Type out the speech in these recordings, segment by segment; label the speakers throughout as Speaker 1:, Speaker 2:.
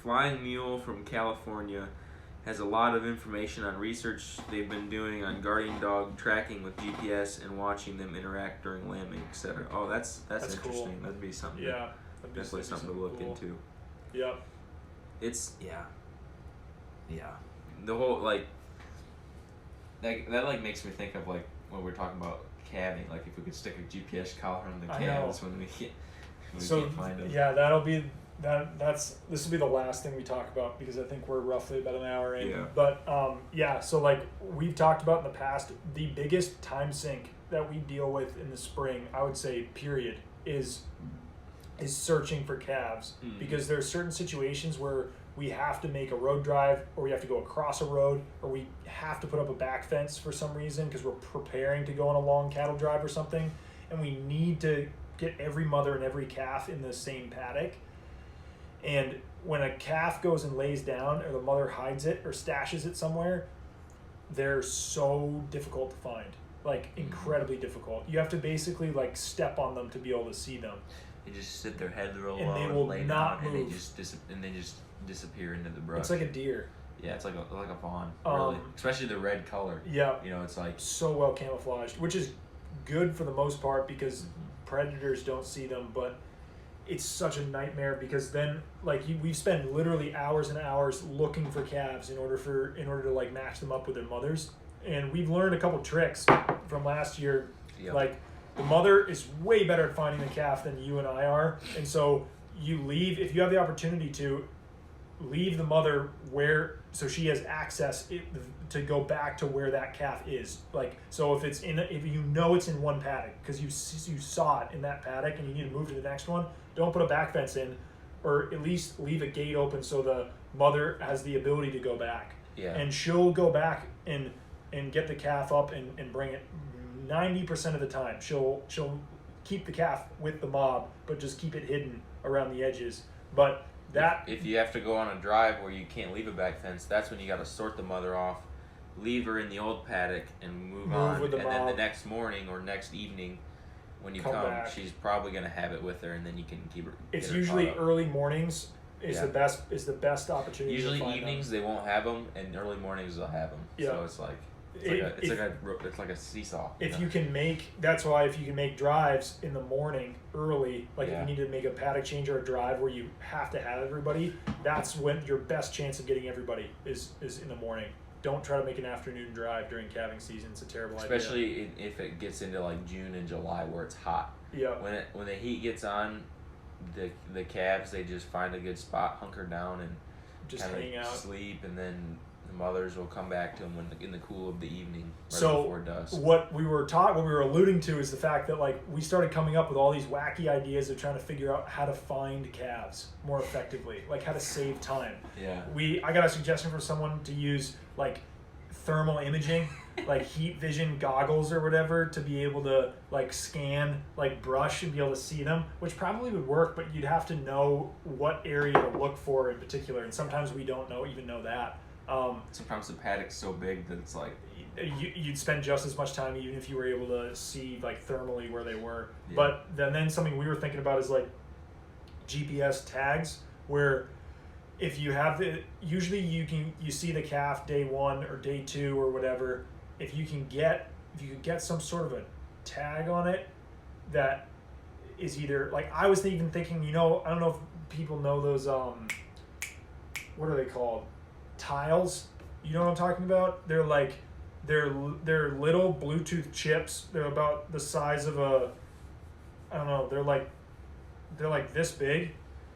Speaker 1: Flying Mule from California has a lot of information on research they've been doing on guardian dog tracking with GPS and watching them interact during lambing, etc. Oh, that's interesting.
Speaker 2: Cool.
Speaker 1: That'd be something.
Speaker 2: Yeah,
Speaker 1: Definitely something to look into.
Speaker 2: Yep.
Speaker 1: It's yeah. The whole that makes me think of when we're talking about calving. Like if we could stick a GPS collar on the calves when we can't find them.
Speaker 2: Yeah, this will be the last thing we talk about because I think we're roughly about an hour in.
Speaker 1: Yeah.
Speaker 2: But so we've talked about in the past, the biggest time sink that we deal with in the spring, I would say, period, is searching for calves. Because there are certain situations where we have to make a road drive, or we have to go across a road, or we have to put up a back fence for some reason because we're preparing to go on a long cattle drive or something, and we need to get every mother and every calf in the same paddock. And when a calf goes and lays down, or the mother hides it or stashes it somewhere, they're so difficult to find, incredibly difficult. You have to basically step on them to be able to see them.
Speaker 1: They just sit their head real
Speaker 2: And
Speaker 1: low
Speaker 2: they will
Speaker 1: lay
Speaker 2: not
Speaker 1: down,
Speaker 2: move.
Speaker 1: and they just disappear into the brush.
Speaker 2: It's like a deer.
Speaker 1: Yeah, it's like a fawn, really. Especially the red color.
Speaker 2: Yeah.
Speaker 1: It's like
Speaker 2: so well camouflaged, which is good for the most part because predators don't see them, but it's such a nightmare because then we spend literally hours and hours looking for calves in order to match them up with their mothers. And we've learned a couple tricks from last year. Yep. The mother is way better at finding the calf than you and I are, and so if you have the opportunity to leave the mother so she has access to go back to where that calf is. So if it's if you know it's in one paddock because you saw it in that paddock and you need to move to the next one, don't put a back fence in, or at least leave a gate open so the mother has the ability to go back.
Speaker 1: Yeah.
Speaker 2: And she'll go back and get the calf up and bring it. 90% of the time, she'll keep the calf with the mob, but just keep it hidden around the edges. But
Speaker 1: if you have to go on a drive where you can't leave a back fence, that's when you got to sort the mother off, leave her in the old paddock, and move on.
Speaker 2: With the
Speaker 1: and
Speaker 2: mob.
Speaker 1: Then the next morning or next evening, when you come
Speaker 2: back.
Speaker 1: She's probably gonna have it with her, and then you can keep her.
Speaker 2: It's usually early mornings is the best opportunity.
Speaker 1: Usually
Speaker 2: to find
Speaker 1: evenings
Speaker 2: them.
Speaker 1: they won't have them, and early mornings they'll have them.
Speaker 2: Yeah.
Speaker 1: So it's like. It's like a seesaw.
Speaker 2: If you can make drives in the morning early, if you need to make a paddock change or a drive where you have to have everybody, that's when your best chance of getting everybody is in the morning. Don't try to make an afternoon drive during calving season. It's a terrible idea.
Speaker 1: Especially if it gets into June and July where it's hot.
Speaker 2: Yeah.
Speaker 1: When the heat gets on, the calves, they just find a good spot, hunker down, and
Speaker 2: just hang out,
Speaker 1: sleep, and then the mothers will come back to them in the cool of the evening, before dusk.
Speaker 2: What we were alluding to is the fact that we started coming up with all these wacky ideas of trying to figure out how to find calves more effectively, how to save time.
Speaker 1: Yeah.
Speaker 2: I got a suggestion for someone to use thermal imaging, heat vision goggles or whatever, to be able to scan brush and be able to see them, which probably would work, but you'd have to know what area to look for in particular, and sometimes we don't even know that.
Speaker 1: Sometimes the paddock's so big that it's
Speaker 2: you'd spend just as much time even if you were able to see thermally where they were.
Speaker 1: Yeah.
Speaker 2: But then something we were thinking about is GPS tags, where if you have usually you see the calf day 1 or day 2 or whatever. If you could get some sort of a tag on it that is either I was even thinking, I don't know if people know those what are they called? Tiles. You know what I'm talking about? They're they're little Bluetooth chips. They're about the size of they're this big,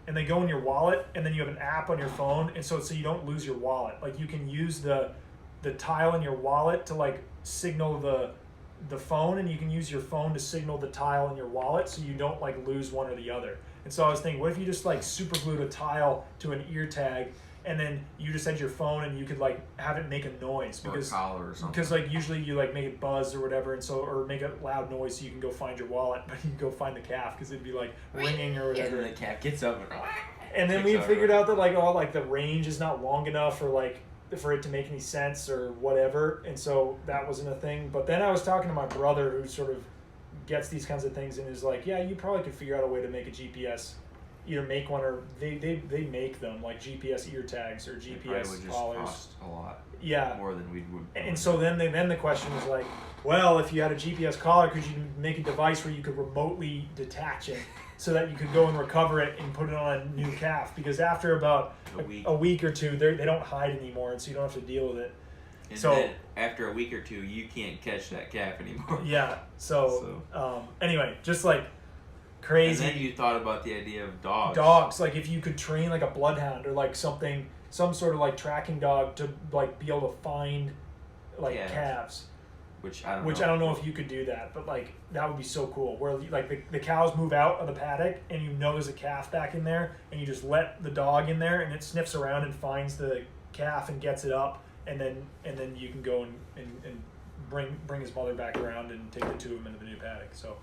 Speaker 2: and they go in your wallet, and then you have an app on your phone, and so you don't lose your wallet. You can use the tile in your wallet to signal the phone, and you can use your phone to signal the tile in your wallet, so you don't lose one or the other. And so I was thinking, what if you just super glued a tile to an ear tag, and then you just had your phone and you could have it make a noise, because
Speaker 1: or a collar or something.
Speaker 2: Because usually you make it buzz or whatever, and so, or make a loud noise so you can go find your wallet, but you can go find the calf because it'd be ringing or whatever.
Speaker 1: And the calf gets up
Speaker 2: and then we figured out that the range is not long enough for it to make any sense or whatever, and so that wasn't a thing. But then I was talking to my brother, who sort of gets these kinds of things, and is yeah, you probably could figure out a way to make a GPS either make one or they make them like GPS ear tags or
Speaker 1: It probably
Speaker 2: GPS
Speaker 1: would just
Speaker 2: collars.
Speaker 1: cost a lot
Speaker 2: Yeah.
Speaker 1: more than we would.
Speaker 2: And so then the question was like, well, if you had a GPS collar, could you make a device where you could remotely detach it so that you could go and recover it and put it on a new calf? Because after about a week or two, they don't hide anymore, and so you don't have to deal with it.
Speaker 1: And
Speaker 2: so
Speaker 1: then after a week or two, you can't catch that calf anymore.
Speaker 2: Yeah. So anyway, just like crazy.
Speaker 1: And then you thought about the idea of dogs.
Speaker 2: Dogs, like if you could train like a bloodhound or like some sort of like tracking dog to like be able to find like calves.
Speaker 1: Which I
Speaker 2: don't know if you could do that, but like that would be so cool. Where like the cows move out of the paddock and you know there's a calf back in there, and you just let the dog in there and it sniffs around and finds the calf and gets it up, and then you can go and bring his mother back around and take the two of them into the new paddock. So